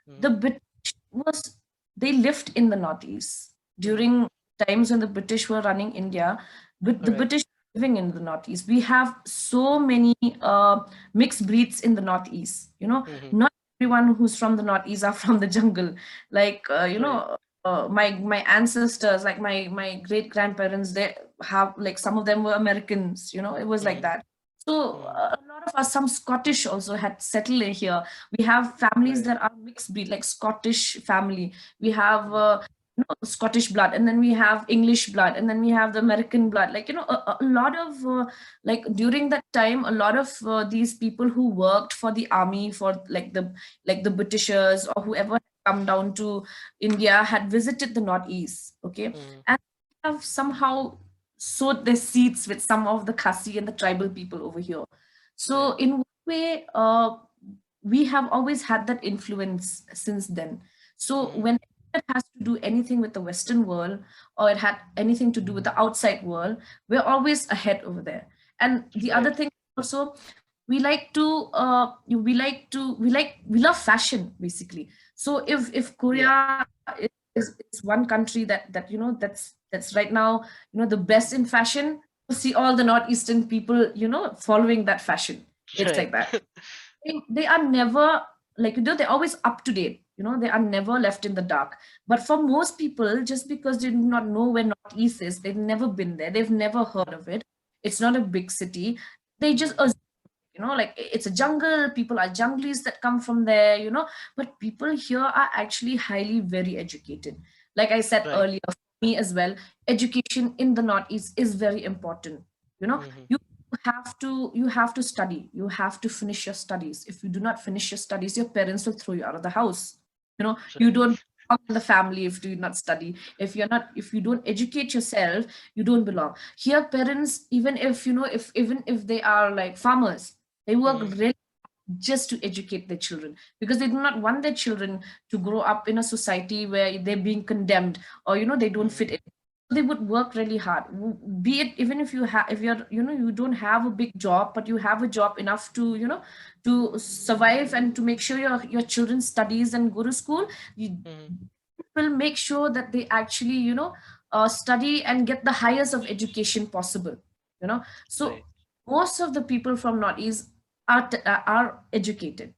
Hmm. The British was they lived in the Northeast Hmm. during times when the British were running India. But the Right. British were living in the Northeast. We have so many mixed breeds in the Northeast. Hmm. Not everyone who's from the Northeast are from the jungle. Like Right. my ancestors, like my great grandparents, they have, like, some of them were Americans. It was like Hmm. that. So Hmm. a lot of us, some Scottish also had settled in here. We have families Right. that are mixed breed, like Scottish family. We have Hmm. Scottish blood, and then we have English blood, and then we have the American blood. Like, a lot of like during that time, a lot of these people who worked for the army, for like the Britishers or whoever had come down to India, had visited the Northeast. Okay, Hmm. and have somehow sowed their seeds with some of the Khasi and the tribal people over here. So Right. in one way, we have always had that influence since then. So Hmm. when it has to do anything with the Western world, or it had anything to do with the outside world, we're always ahead over there. And the other Right. thing also, we love fashion basically. So if Yeah. Korea is one country that's right now the best in Hmm. fashion, you see all the northeastern people following that fashion. It's Right. like that. They are never, like, they're always up to date. They are never left in the dark. But for most people, just because they do not know where northeast is, they've never been there, they've never heard Hmm. of it, it's not a big city, they just Hmm. assume, like it's a jungle, people are junglies that come from there. But people here are actually highly very educated. Like I said Right. earlier, for me as well, education in the northeast is very important. Hmm. You you have to study, you have to finish your studies. If you do not finish your studies, your parents will throw you out of the house. You Right. don't belong in the family if you do not study. If you don't educate yourself, you don't belong here. Parents, even if even if they are like farmers, they work Hmm. really just to educate their children, because they do not want their children to grow up in a society where they're being condemned, or they don't Hmm. fit in. They would work really hard. Be it, even if if you're you don't have a big job, but you have a job enough to to survive and to make sure your children studies and go to school. You Hmm. will make sure that they actually study and get the highest of education possible. So Right. most of the people from northeast are educated.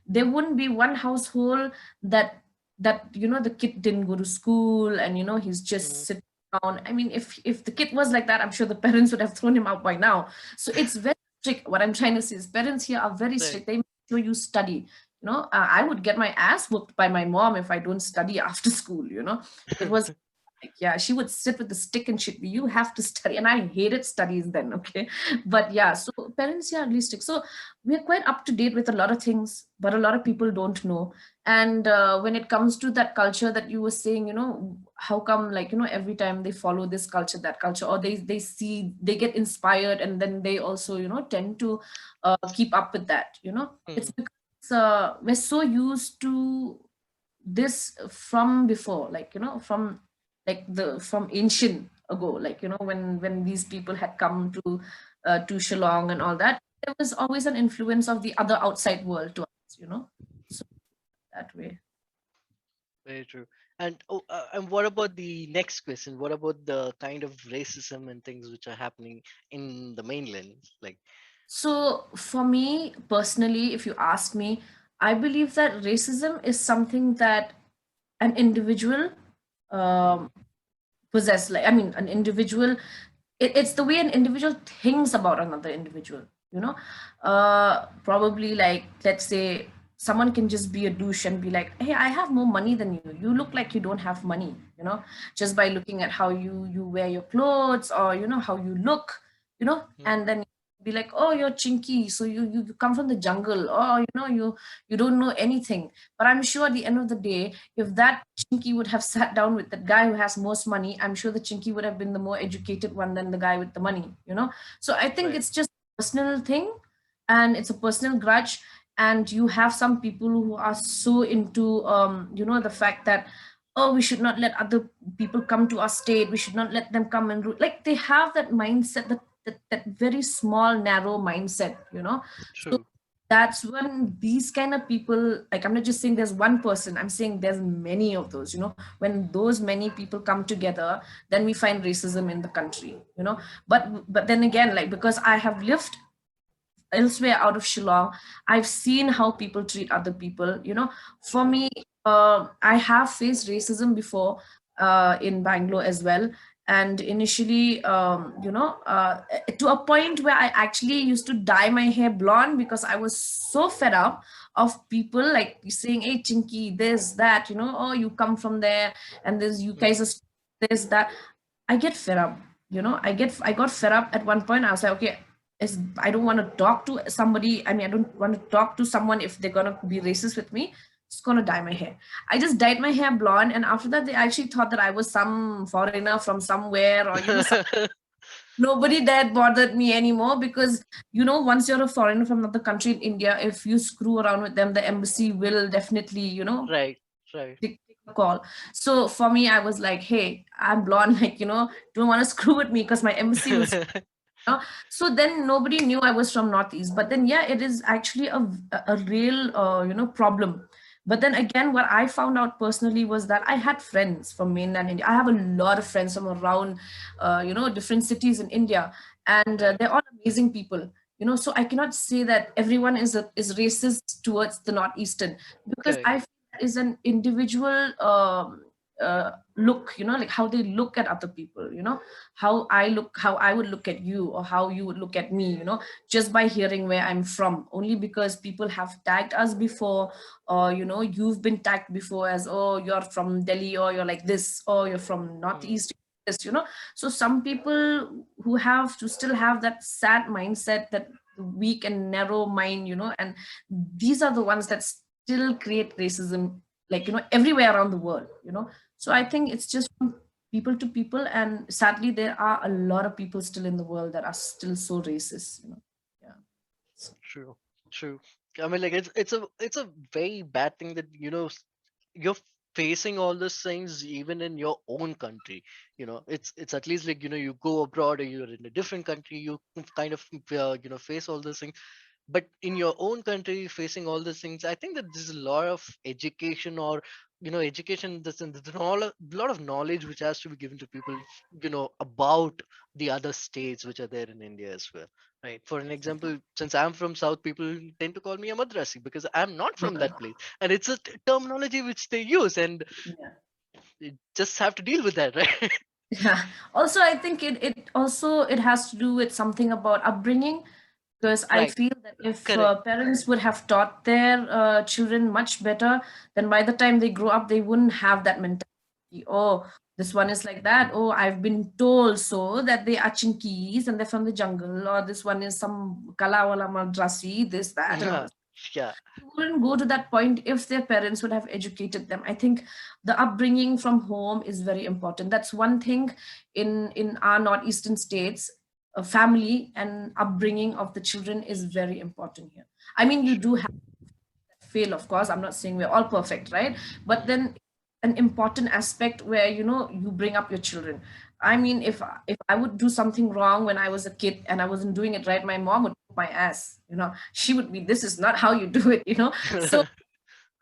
There wouldn't be one household that that the kid didn't go to school, and he's just Mm. sitting down. I mean, if the kid was like that, I'm sure the parents would have thrown him out by now. So it's very strict. What I'm trying to say is parents here are very Right. strict. They make sure you study. I would get my ass whooped by my mom if I don't study after school. It was like, yeah, she would sit with the stick and she'd be, you have to study. And I hated studies then, okay? But yeah, so parents here are really strict. So we're quite up to date with a lot of things, but a lot of people don't know. And when it comes to that culture that you were saying, how come, like, every time they follow this culture, that culture, or they see, they get inspired, and then they also, tend to keep up with that, it's Mm. because we're so used to this from before, like, from like the from ancient ago, like, when these people had come to Shillong and all that, there was always an influence of the other outside world to us, so that way. Very true. And what about the next question? What about the kind of racism and things which are happening in the mainland? Like, So for me personally, if you ask me, I believe that racism is something that an individual mm, um, possess, like, I mean, an individual, it's the way an individual thinks about another individual, probably, like, let's say someone can just be a douche and be like, hey, I have more money than you look like you don't have money, just by looking at how you wear your clothes, or how you look, mm, and then be like, oh, you're chinky, so you come from the jungle, or you don't know anything. But I'm sure at the end of the day, if that chinky would have sat down with that guy who has most money, I'm sure the chinky would have been the more educated one than the guy with the money, So I think right. it's just a personal thing, and it's a personal grudge. And you have some people who are so into, the fact that, oh, we should not let other people come to our state. We should not let them come and like, they have that mindset, that very small, narrow mindset, So True. that's when these kind of people, like, I'm not just saying there's one person, I'm saying there's many of those, when those many people come together, then we find racism in the country, but then again, like, because I have lived elsewhere out of Shillong, I've seen how people treat other people. For True. me, I have faced racism before, in Bangalore as well. And initially, to a point where I actually used to dye my hair blonde because I was so fed up of people like saying, hey, Chinky, this, that, oh, you come from there, and this, you guys Mm. are this, that. I get fed up. I got fed up at one point. I was like, okay, I don't want to talk to somebody. I mean, I don't want to talk to someone if they're gonna be racist with me. Just gonna dye my hair. I just dyed my hair blonde, and after that, they actually thought that I was some foreigner from somewhere, or nobody dared bothered me anymore, because once you're a foreigner from another country in India, if you screw around with them, the embassy will definitely Right. Right. take a call. So for me, I was like, hey, I'm blonde, like, don't want to screw with me, because my embassy will, so then nobody knew I was from Northeast. But then, yeah, it is actually a real, problem. But then again, what I found out personally was that I had friends from mainland India. I have a lot of friends from around, different cities in India, and Right. they're all amazing people. So I cannot say that everyone is racist towards the Northeastern, because Correct. I feel that is an individual look, like how they look at other people, how I would look at you, or how you would look at me, just by hearing where I'm from, only because people have tagged us before, or you've been tagged before as, oh, you're from Delhi, or you're like this, or you're from Mm. Northeast, this, so some people who have to still have that sad mindset, that weak and narrow mind, and these are the ones that still create racism, like, everywhere around the world, so I think it's just from people to people, and sadly, there are a lot of people still in the world that are still so racist. Yeah. So, True. True. I mean, like, it's a very bad thing that you're facing all these things even in your own country. It's at least like you go abroad or you're in a different country, you kind of face all these things. But in your own country, facing all these things, I think that there's a lot of education, or education in the sense, there's a lot of knowledge which has to be given to people, about the other states which are there in India as well, right? For an example, since I'm from South, people tend to call me a Madrasi because I'm not from that place, and it's a terminology which they use, and Yeah. you just have to deal with that, right? Yeah. Also, I think it has to do with something about upbringing, because I Right. feel that if Correct. parents would have taught their children much better, then by the time they grow up, they wouldn't have that mentality. Oh, this one is like that. Oh, I've been told so that they are chinkis and they're from the jungle, or this one is some kalawala madrasi, this, that, and all. Yeah. Wouldn't go to that point if their parents would have educated them. I think the upbringing from home is very important. That's one thing in our northeastern states. Family and upbringing of the children is very important here. I mean, you do have fail, of course. I'm not saying we're all perfect, right? But then an important aspect where you bring up your children. I mean, if I would do something wrong when I was a kid and I wasn't doing it right, my mom would whip my ass. She would be, this is not how you do it. So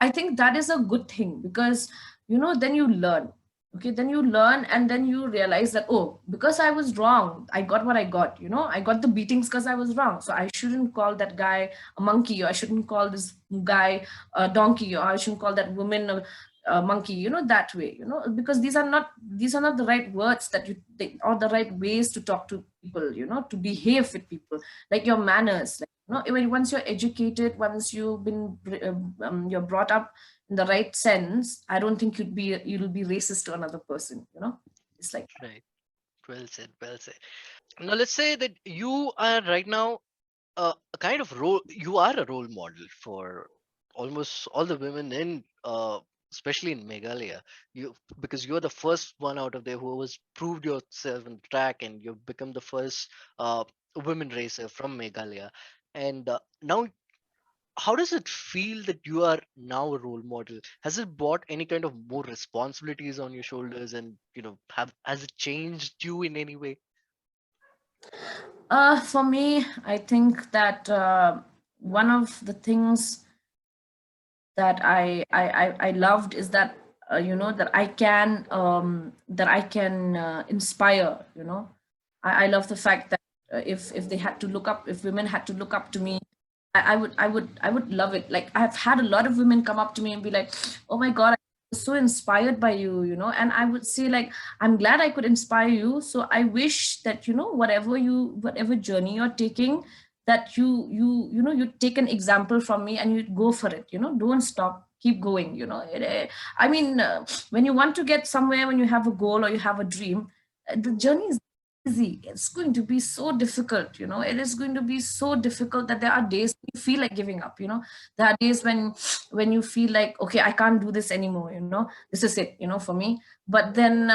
I think that is a good thing, because then you learn. Okay, then you learn, and then you realize that, oh, because I was wrong, I got what I got. I got the beatings because I was wrong. So I shouldn't call that guy a monkey, or I shouldn't call this guy a donkey, or I shouldn't call that woman a monkey. That way. Because these are not the right words that or the right ways to talk to people. To behave with people, like your manners. Like, once you're educated, once you're brought up in the right sense, I don't think you'll be racist to another person. It's like that. Right. Well said. Well said. Now let's say that you are right now a kind of role. You are a role model for almost all the women in, especially in Meghalaya. You, because you're the first one out of there who has proved yourself in track, and you've become the first women racer from Meghalaya. And now, how does it feel that you are now a role model? Has it brought any kind of more responsibilities on your shoulders, and have has it changed you in any way? For me, I think that one of the things that I loved is that that I can inspire. I love the fact that if they had to look up, if women had to look up to me, I would love it. Like, I've had a lot of women come up to me and be like, "Oh my God, I was so inspired by you," and I would say, like, "I'm glad I could inspire you. So I wish that whatever journey you're taking, that you take an example from me and you go for it. Don't stop, keep going. I mean, when you want to get somewhere, when you have a goal or you have a dream, the journey is easy. It's going to be so difficult. It is going to be so difficult that there are days you feel like giving up. There are days when you feel like, okay, I can't do this anymore. This is it, for me. But then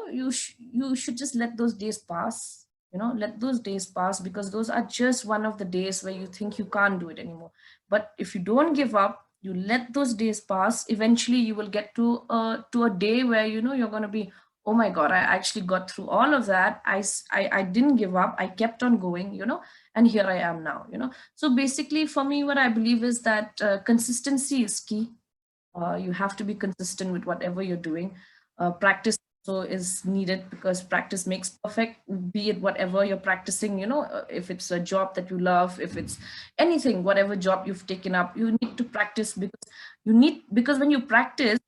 you should just let those days pass. Let those days pass, because those are just one of the days where you think you can't do it anymore. But if you don't give up, you let those days pass, eventually you will get to a day where you're going to be, oh my God, I actually got through all of that. I didn't give up, I kept on going, and here I am now. So basically, for me, what I believe is that consistency is key. You have to be consistent with whatever you're doing. Practice also is needed, because practice makes perfect, be it whatever you're practicing. If it's a job that you love, if it's anything, whatever job you've taken up, you need to practice, because when you practice,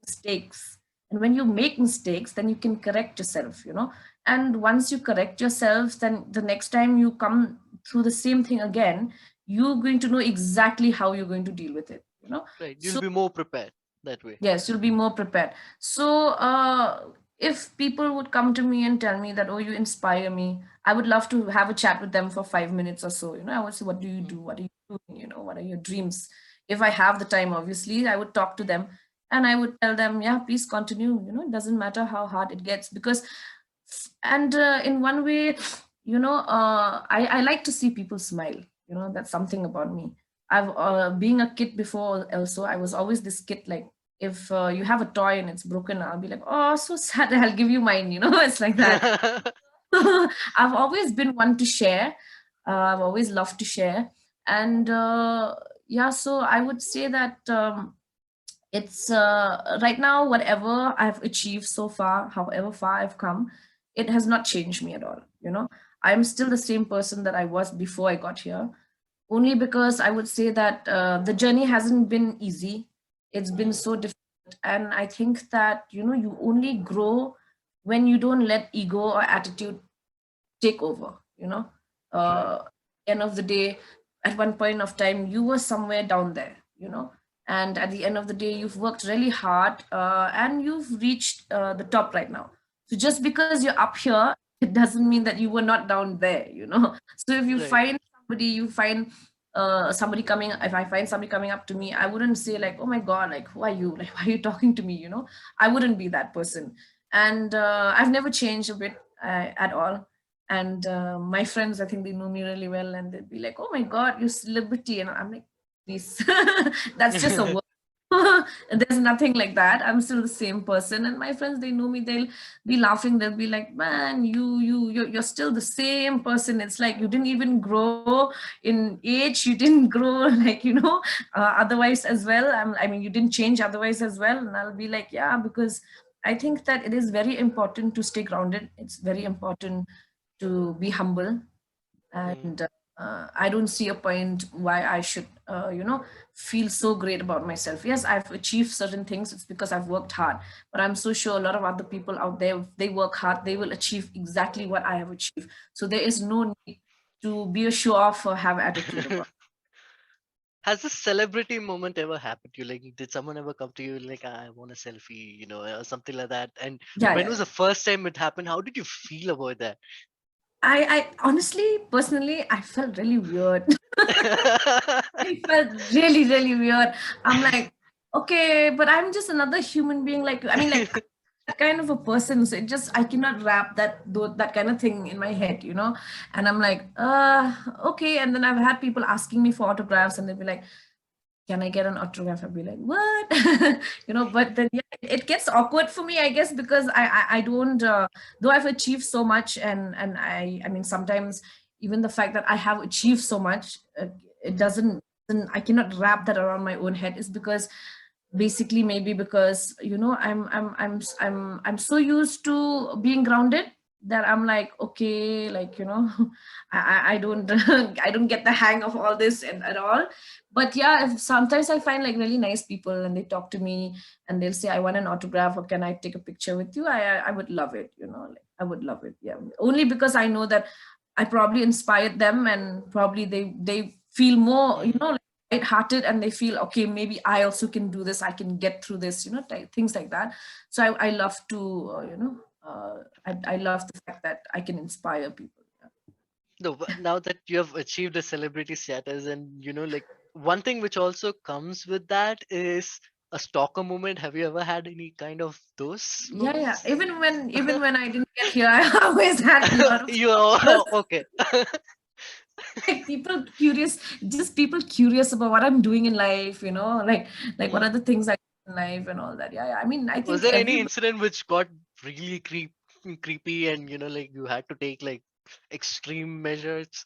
mistakes, and when you make mistakes, then you can correct yourself. And once you correct yourself, then the next time you come through the same thing again, you're going to know exactly how you're going to deal with it. Right. You'll So be more prepared that way. yes, you'll be more prepared. So if people would come to me and tell me that, oh, you inspire me, I would love to have a chat with them for 5 minutes or so. I would say, what do you Mm. do? What are you doing? What are your dreams? If I have the time, obviously, I would talk to them and I would tell them, yeah, please continue. It doesn't matter how hard it gets, because, and in one way, I like to see people smile. That's something about me. I've being a kid before also, I was always this kid, like, if you have a toy and it's broken, I'll be like, oh, so sad, I'll give you mine. It's like that. I've always been one to share. I've always loved to share. And yeah, so I would say that it's right now, whatever I've achieved so far, however far I've come, it has not changed me at all. I'm still the same person that I was before I got here, only because I would say that the journey hasn't been easy. It's been Mm, so difficult. And I think that, you only grow when you don't let ego or attitude take over. right. At the end of the day, at one point of time, you were somewhere down there, and at the end of the day, you've worked really hard, and you've reached the top right now. So just because you're up here, it doesn't mean that you were not down there. So if you Right. find somebody, you find somebody coming, if I find somebody coming up to me, I wouldn't say like, oh my God, like, who are you? Like, why are you talking to me? I wouldn't be that person. And I've never changed a bit at all. And my friends, I think they know me really well, and they'd be like, oh my God, you're celebrity. And I'm like, please, that's just a word. There's nothing like that. I'm still the same person. And my friends, they know me, they'll be laughing. They'll be like, man, you're still the same person. It's like you didn't even grow in age, you didn't grow like, otherwise as well. I mean, you didn't change otherwise as well. And I'll be like, yeah, because I think that it is very important to stay grounded. It's very important to be humble. Mm. And I don't see a point why I should feel so great about myself. Yes, I've achieved certain things, it's because I've worked hard, but I'm so sure a lot of other people out there, if they work hard, they will achieve exactly what I have achieved. So there is no need to be a show off or have attitude about. Has this celebrity moment ever happened to you? Like, did someone ever come to you like, I want a selfie, or something like that? And Yeah, when yeah, was yeah. the first time it happened? How did you feel about that? I honestly, personally, I felt really weird. I felt really, really weird. I'm like, okay, but I'm just another human being like you. I mean, like, that kind of a person. So it just, I cannot wrap that kind of thing in my head. And I'm like, okay. And then I've had people asking me for autographs, and they'll be like, can I get an autograph? I'll be like, what? But then yeah, it gets awkward for me, I guess, because I don't, though I've achieved so much, and I mean, sometimes even the fact that I have achieved so much, it I cannot wrap that around my own head, is because basically maybe because I'm so used to being grounded that I'm like, okay, like, I don't I don't get the hang of all this and at all. But yeah, sometimes I find like really nice people, and they talk to me, and they'll say, I want an autograph, or can I take a picture with you? I would love it, like, I would love it. Yeah, only because I know that I probably inspired them, and probably they feel more, Mhm. like, lighthearted, and they feel, okay, maybe I also can do this, I can get through this, things like that. So I love to I love the fact that I can inspire people. No, but now that you have achieved a celebrity status, and like one thing which also comes with that is a stalker moment. Have you ever had any kind of those Yeah, yeah. moments? Even when I didn't get here, I always had a lot of You are okay. like people curious, just people curious about what I'm doing in life, like what Mm. are the things I do in life and all that. Yeah, yeah. I mean, I Was think there any everybody. incident which got really creepy, and like you had to take like extreme measures?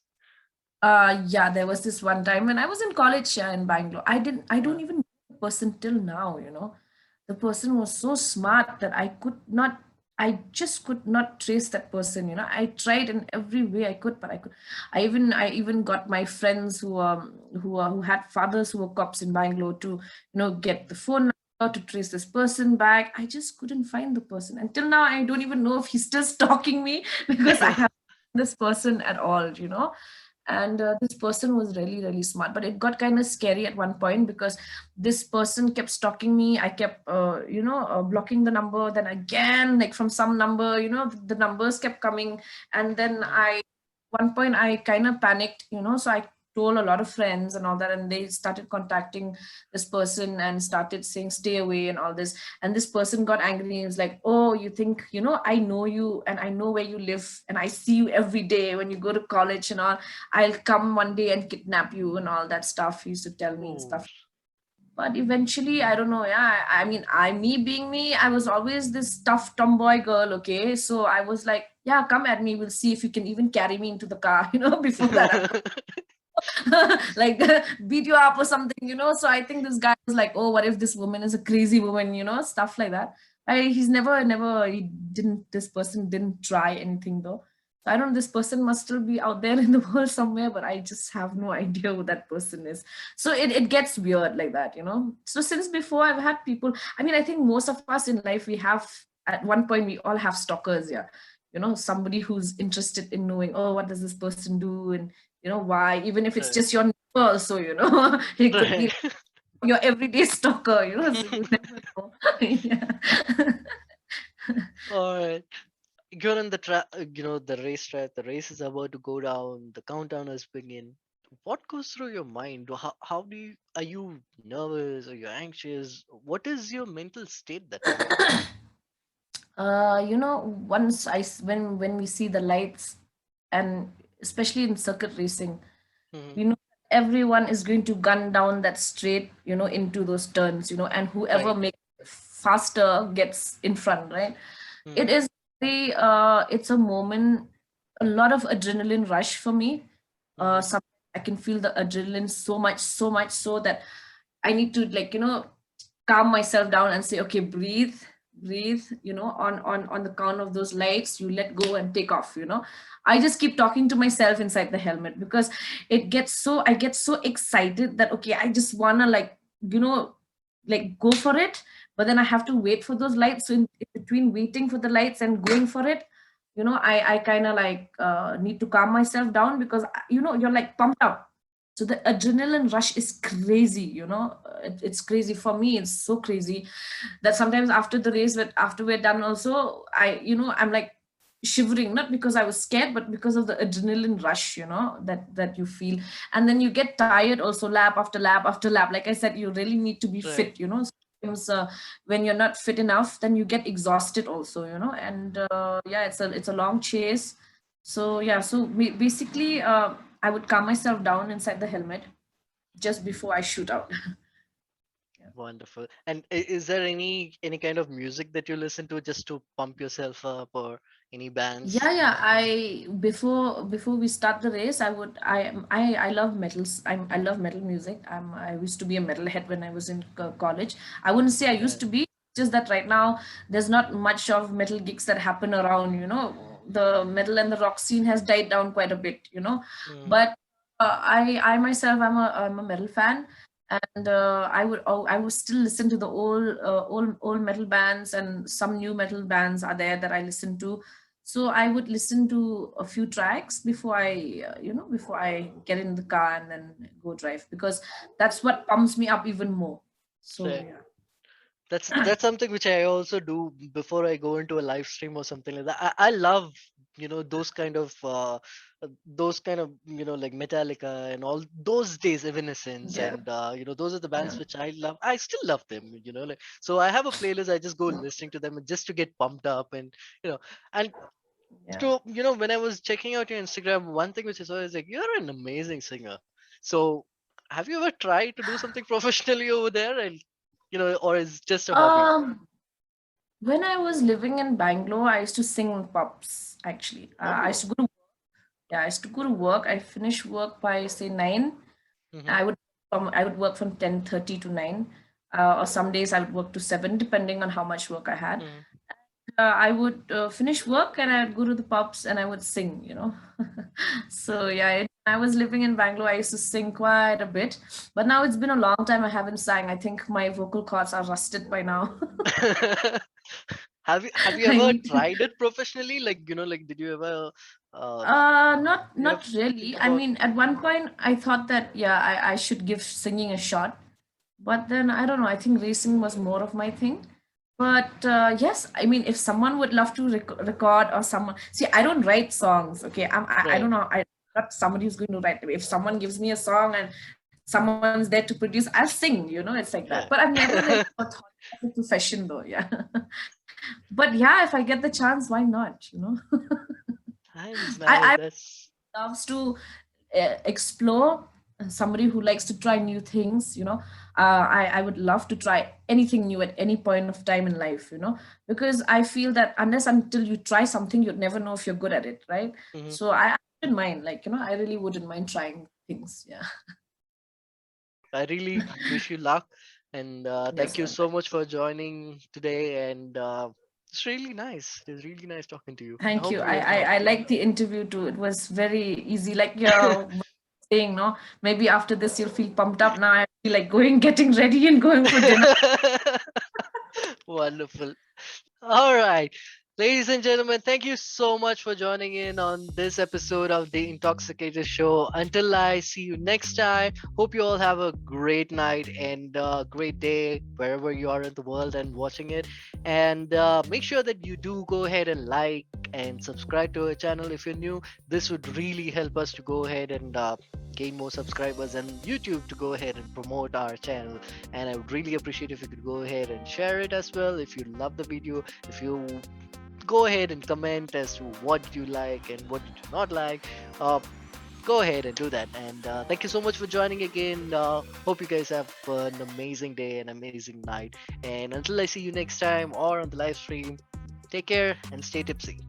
Yeah, there was this one time when I was in college, in Bangalore. I don't Uh, even know the person till now. The person was so smart that I just could not trace that person. I tried in every way I could, but I even got my friends who had fathers who were cops in Bangalore to, get the phone number to trace this person back. I just couldn't find the person. Until now, I don't even know if he's still stalking me because I haven't found this person at all. And this person was really, really smart, but it got kind of scary at one point because this person kept stalking me. I kept blocking the number, then again, like from some number, the numbers kept coming. And then mm, one point I kind of panicked, so I told a lot of friends and all that, and they started contacting this person and started saying stay away and all this. And this person got angry. He was like, oh, you think, I know you, and I know where you live, and I see you every day when you go to college and all. I'll come one day and kidnap you and all that stuff. He used to tell me and oh, stuff. But eventually, I don't know. Yeah, I mean, me being me, I was always this tough tomboy girl. Okay, so I was like, yeah, come at me. We'll see if you can even carry me into the car. Before that, like beat you up or something. So I think this guy was like, oh, what if this woman is a crazy woman, stuff like that. He's never, this person didn't try anything though. So I don't know, this person must still be out there in the world somewhere, but I just have no idea who that person is. So it gets weird like that. So since before I've had people, I mean, I think most of us in life, we have, at one point, we all have stalkers, yeah. Somebody who's interested in knowing, oh, what does this person do? And why, even if it's Right. just your neighbor also, it could be Right. like your everyday stalker, so you never know. Yeah. All right. You're on the the racetrack. The race is about to go down. The countdown is begin. What goes through your mind? How do you, are you nervous? Are you anxious? What is your mental state that time? Once when we see the lights, and especially in circuit racing, Hmm. we know everyone is going to gun down that straight, into those turns, and whoever Right. makes it faster gets in front, right? It Hmm. is very, it's a moment, a lot of adrenaline rush for me. Hmm. Some I can feel the adrenaline so much so that I need to, like, calm myself down and say, okay, breathe, on the count of those lights, you let go and take off. I just keep talking to myself inside the helmet, because I get so excited that, okay, I just wanna, you know like, go for it. But then I have to wait for those lights. So in between waiting for the lights and going for it, I kind of, like, need to calm myself down, because you're like pumped up. So the adrenaline rush is crazy. It's crazy for me. It's so crazy that sometimes after the race, after we're done also, I'm like shivering, not because I was scared, but because of the adrenaline rush, that you feel. And then you get tired also, lap after lap after lap. Like I said, you really need to be Right. fit. Sometimes, when you're not fit enough, then you get exhausted also. And yeah, it's a long chase. So yeah, so basically, I would calm myself down inside the helmet just before I shoot out. Wonderful. And is there any kind of music that you listen to just to pump yourself up, or any bands? Yeah. Before we start the race, I love metals. I love metal music. I used to be a metalhead when I was in college. I wouldn't say I used Right. to be. Just that right now there's not much of metal gigs that happen around. The metal and the rock scene has died down quite a bit. Mm. But I myself, I'm a metal fan. And I would still listen to the old metal bands, and some new metal bands are there that I listen to. So I would listen to a few tracks before I get in the car and then go drive, because that's what pumps me up even more. So Right. yeah. That's something which I also do before I go into a live stream or something like that. I love, those kind of, like Metallica and all those days, Evanescence, Yeah. and those are the bands Yeah. which I love. I still love them, like, so I have a playlist. I just go listening to them just to get pumped up, and you know and Yeah. so, when I was checking out your Instagram, one thing which I saw is like, you're an amazing singer. So have you ever tried to do something professionally over there, and or is it just a hobby? Um, when I was living in Bangalore, I used to sing in pubs. Actually, I used Oh. to go to yeah, I used to go to work. I finished work by, say, 9. Mm-hmm. I would work from 10:30 to 9, or some days I would work to 7, depending on how much work I had. Mm. I would finish work and I'd go to the pubs and I would sing. So yeah, I was living in Bangalore. I used to sing quite a bit, but now it's been a long time I haven't sang. I think my vocal cords are rusted by now. Have you I ever need to. tried it professionally? Like, like, did you ever uh Not you ever not really. think I about? mean, at one point I thought that, yeah, I should give singing a shot. But then I don't know. I think racing was more of my thing. But yes, I mean, if someone would love to record, or someone, see, I don't write songs. Okay, I don't Right. know. I'm not somebody who's going to write. If someone gives me a song and someone's there to produce, I'll sing. It's like that. But Yeah. I've never really thought of a profession though. Yeah. But yeah, if I get the chance, why not? Nice, nice. I That's loves to explore, somebody who likes to try new things. I would love to try anything new at any point of time in life. Because I feel that unless until you try something, you'd never know if you're good at it, right? mhm. So I wouldn't mind, like, I really wouldn't mind trying things. Yeah. I really wish you luck, and thank Yes, you man. so much for joining today. And it's really nice. It's really nice talking to you. I Thank hope you. we have more. I like the interview too. It was very easy. Like you're saying, no, maybe after this you'll feel pumped up. Now I feel like going, getting ready, and going for dinner. Wonderful. All right. Ladies and gentlemen, thank you so much for joining in on this episode of the Intoxicated Show. Until I see you next time, hope you all have a great night and a great day wherever you are in the world and watching it. And make sure that you do go ahead and like and subscribe to our channel if you're new. This would really help us to go ahead and gain more subscribers, and YouTube to go ahead and promote our channel. And I would really appreciate if you could go ahead and share it as well if you love the video. If you go ahead and comment as to what you like and what you do not like, uh, go ahead and do that. And thank you so much for joining again. Hope you guys have an amazing day and amazing night. And until I see you next time or on the live stream, take care and stay tipsy.